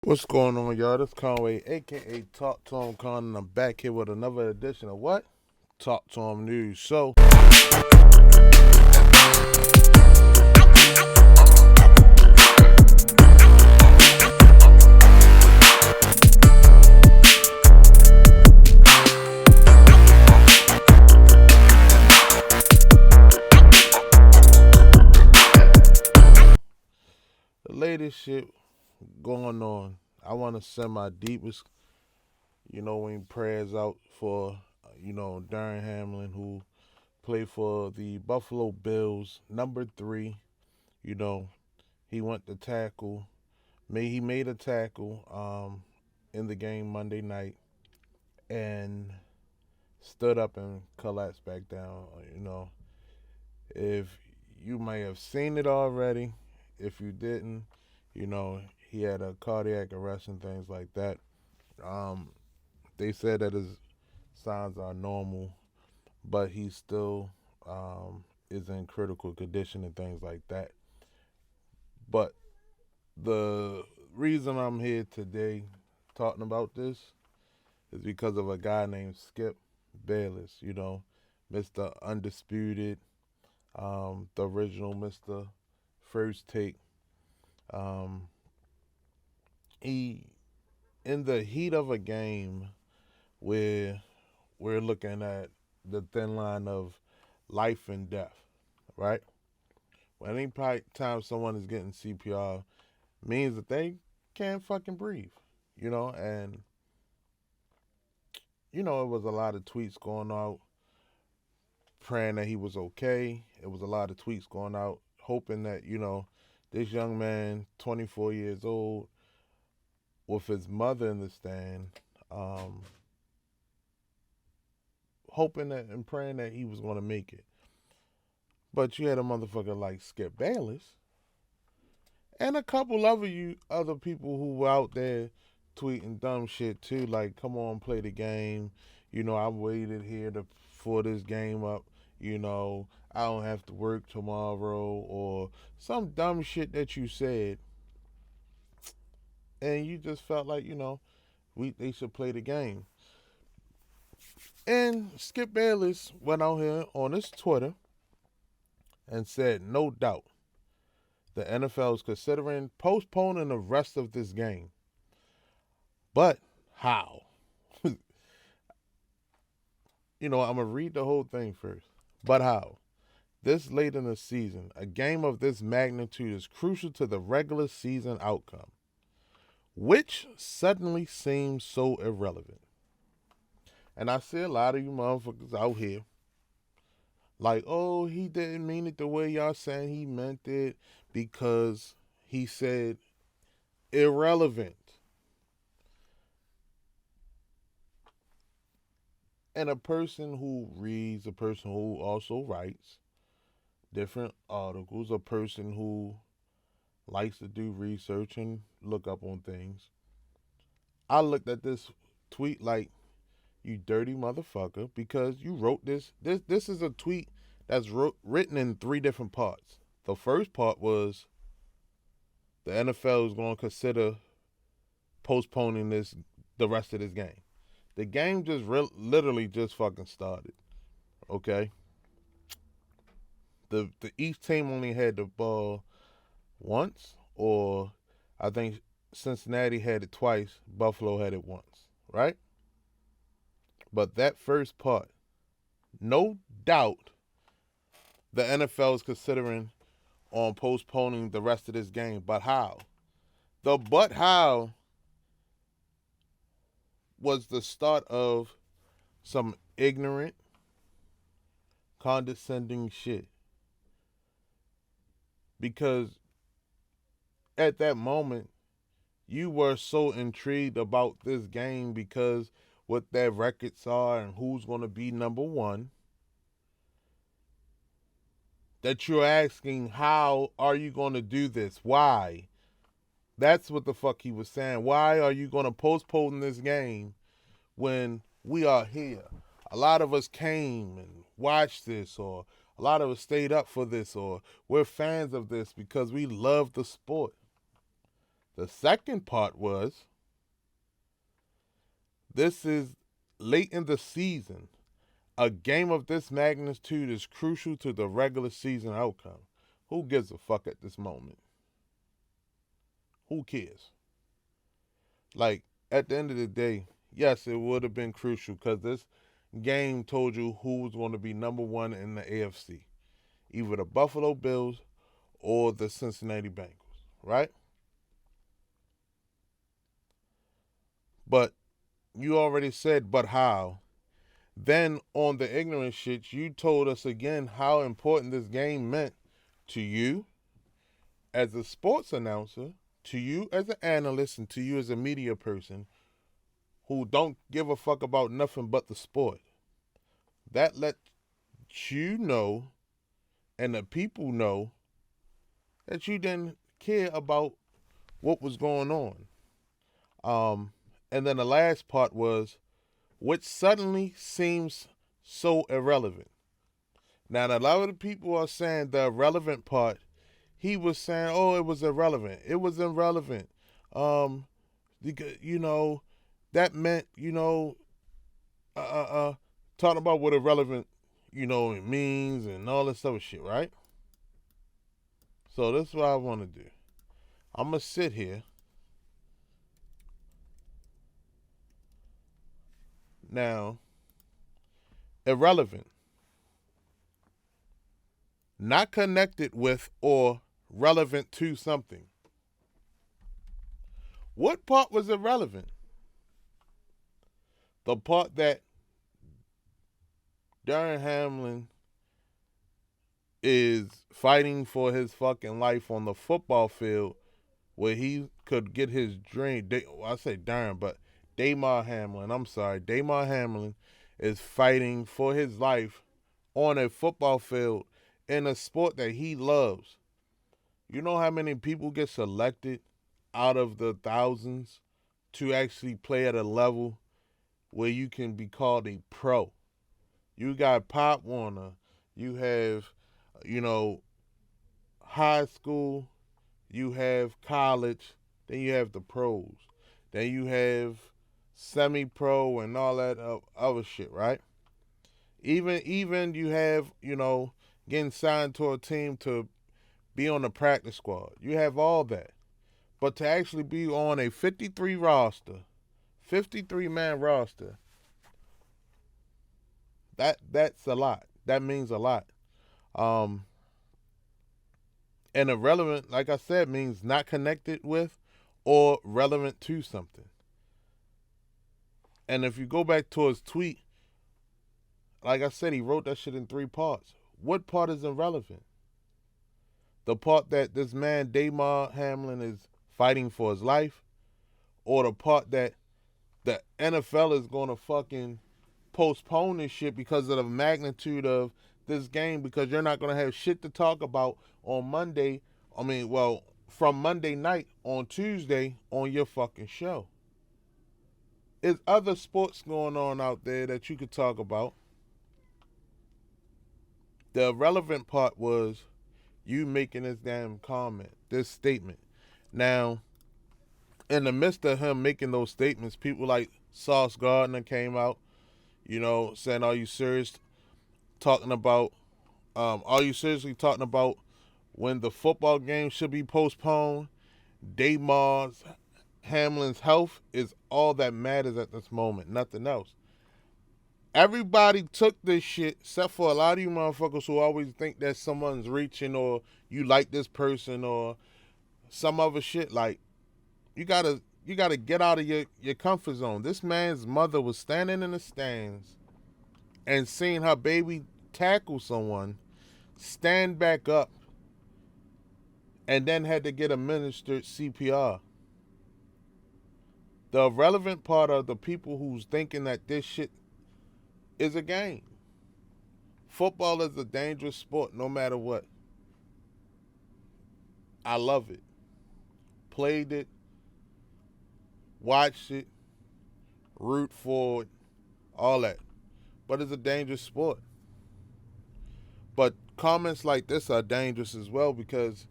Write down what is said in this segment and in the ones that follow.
What's going on, y'all? This Conway, aka Talk to Him Con, and I'm back here with another edition of what? Talk to Him News. So, the latest shit going on. I want to send my deepest, prayers out for, Darren Hamlin, who played for the Buffalo Bills, number 3. You know, he went to tackle. He made a tackle in the game Monday night and stood up and collapsed back down. If you may have seen it already, if you didn't, he had a cardiac arrest and things like that. Um, they said that his signs are normal, but he still is in critical condition and things like that. But the reason I'm here today talking about this is because of a guy named Skip Bayless, Mr. Undisputed, the original Mr. First Take. Um, he, in the heat of a game where we're looking at the thin line of life and death, right? When any time someone is getting CPR means that they can't fucking breathe, and it was a lot of tweets going out praying that he was okay. It was a lot of tweets going out hoping that, this young man, 24 years old, with his mother in the stand, hoping that and praying that he was going to make it. But you had a motherfucker like Skip Bayless and a couple other people who were out there tweeting dumb shit too, like, come on, play the game. I waited here for this game up. I don't have to work tomorrow, or some dumb shit that you said, and you just felt like they should play the game. And Skip Bayless went out here on his Twitter and said, no doubt, the NFL is considering postponing the rest of this game. But how? I'm going to read the whole thing first. But how? This late in the season, a game of this magnitude is crucial to the regular season outcome, which suddenly seems so irrelevant. And I see a lot of you motherfuckers out here like, oh, he didn't mean it the way y'all saying he meant it because he said irrelevant. And a person who reads, a person who also writes different articles, a person who likes to do research and look up on things, I looked at this tweet like, you dirty motherfucker, because you wrote this. This is a tweet that's written in 3 different parts. The first part was the NFL is going to consider postponing the rest of this game. The game just literally just fucking started. Okay. The each team only had the ball once, or I think Cincinnati had it twice. Buffalo had it once, right? But that first part, no doubt, the NFL is considering on postponing the rest of this game. But how? The but how was the start of some ignorant, condescending shit. Because at that moment, you were so intrigued about this game because what their records are and who's going to be number 1, that you're asking, how are you going to do this? Why? That's what the fuck he was saying. Why are you going to postpone this game when we are here? A lot of us came and watched this, or a lot of us stayed up for this, or we're fans of this because we love the sport. The second part was this is late in the season. A game of this magnitude is crucial to the regular season outcome. Who gives a fuck at this moment? Who cares? Like, at the end of the day, yes, it would have been crucial because this game told you who was going to be number one in the AFC. Either the Buffalo Bills or the Cincinnati Bengals, right? But you already said, but how? Then on the ignorant shit, you told us again how important this game meant to you as a sports announcer, to you as an analyst, and to you as a media person who don't give a fuck about nothing but the sport. That lets you know and the people know that you didn't care about what was going on. And then the last part was, which suddenly seems so irrelevant. Now, a lot of the people are saying the irrelevant part, he was saying, oh, it was irrelevant. It was irrelevant. You know, that meant, talking about what irrelevant, it means and all this other shit, right? So this is what I want to do. I'm going to sit here. Now, irrelevant. Not connected with or relevant to something. What part was irrelevant? The part that Darren Hamlin is fighting for his fucking life on the football field where he could get his dream. I say Darren, but Damar Hamlin. I'm sorry. Damar Hamlin is fighting for his life on a football field in a sport that he loves. You know how many people get selected out of the thousands to actually play at a level where you can be called a pro? You got Pop Warner. You have, high school. You have college. Then you have the pros. Then you have semi-pro and all that other shit, right? Even you have, getting signed to a team to be on the practice squad. You have all that. But to actually be on a 53-man roster, that's a lot. That means a lot. And irrelevant, like I said, means not connected with or relevant to something. And if you go back to his tweet, like I said, he wrote that shit in 3 parts. What part is irrelevant? The part that this man, Damar Hamlin, is fighting for his life? Or the part that the NFL is going to fucking postpone this shit because of the magnitude of this game, because you're not going to have shit to talk about on Monday. From Monday night on Tuesday on your fucking show. There's other sports going on out there that you could talk about. The relevant part was you making this damn comment, this statement. Now, in the midst of him making those statements, people like Sauce Gardner came out, saying, are you seriously talking about when the football game should be postponed? Damar Hamlin's health is all that matters at this moment, nothing else. Everybody took this shit, except for a lot of you motherfuckers who always think that someone's reaching or you like this person or some other shit. Like, you gotta get out of your comfort zone. This man's mother was standing in the stands and seeing her baby tackle someone, stand back up, and then had to get administered CPR. The relevant part of the people who's thinking that this shit is a game. Football is a dangerous sport no matter what. I love it. Played it. Watched it. Root for it. All that. But it's a dangerous sport. But comments like this are dangerous as well, because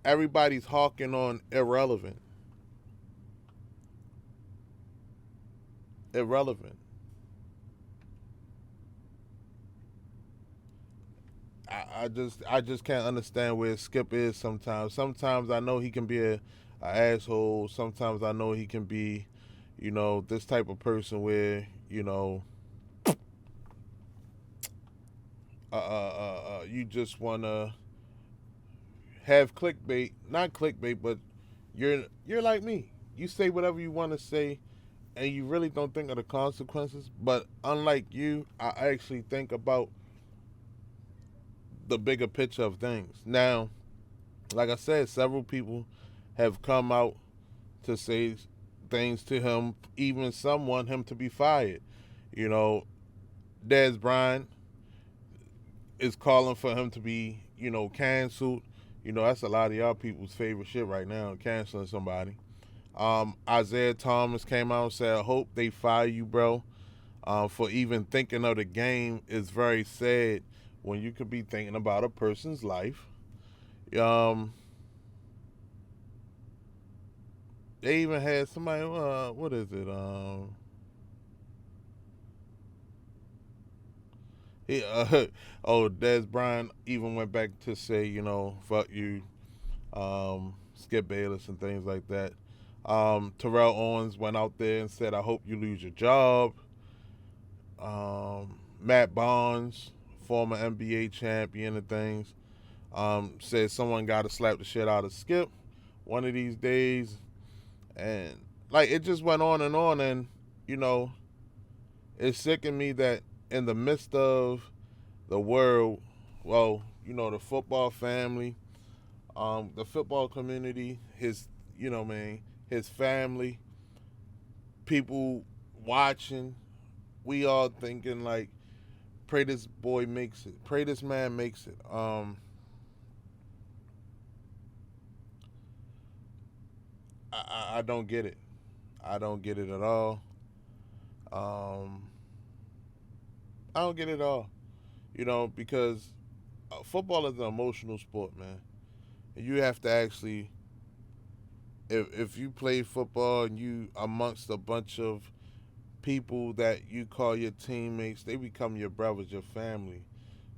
everybody's hawking on irrelevant. Irrelevant. I just can't understand where Skip is sometimes. Sometimes I know he can be a asshole. Sometimes I know he can be, this type of person where you just wanna have clickbait, not clickbait, but you're like me. You say whatever you want to say, and you really don't think of the consequences. But unlike you, I actually think about the bigger picture of things. Now, like I said, several people have come out to say things to him. Even some want him to be fired. You know, Des Bryant is calling for him to be, canceled. That's a lot of y'all people's favorite shit right now, canceling somebody. Isaiah Thomas came out and said, I hope they fire you, bro. For even thinking of the game is very sad when you could be thinking about a person's life. Um, they even had somebody, what is it? He, oh, Des Bryant even went back to say, fuck you, Skip Bayless and things like that. Terrell Owens went out there and said, I hope you lose your job. Matt Barnes, former NBA champion and things, said someone got to slap the shit out of Skip one of these days. And, like, it just went on. And, you know, it sickened me that in the midst of the world, well, the football family, the football community, his family, people watching, we all thinking like, pray this boy makes it, pray this man makes it. I don't get it. I don't get it at all. Um, I don't get it at all. Because football is an emotional sport, man. And you have to actually, if you play football and you amongst a bunch of people that you call your teammates, they become your brothers, your family.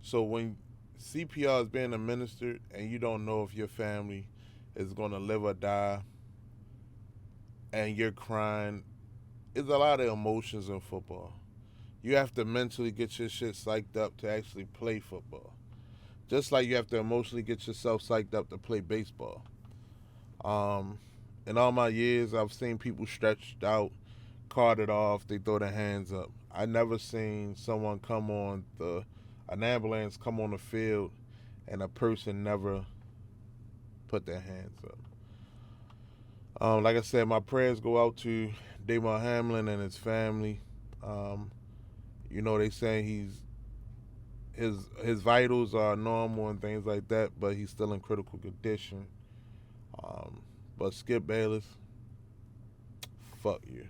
So when CPR is being administered and you don't know if your family is going to live or die and you're crying, it's a lot of emotions in football. You have to mentally get your shit psyched up to actually play football. Just like you have to emotionally get yourself psyched up to play baseball. Um, in all my years, I've seen people stretched out, carted off, they throw their hands up. I never seen someone an ambulance come on the field, and a person never put their hands up. Like I said, my prayers go out to Damar Hamlin and his family. Um, they saying his vitals are normal and things like that, but he's still in critical condition. Um, but Skip Bayless, fuck you.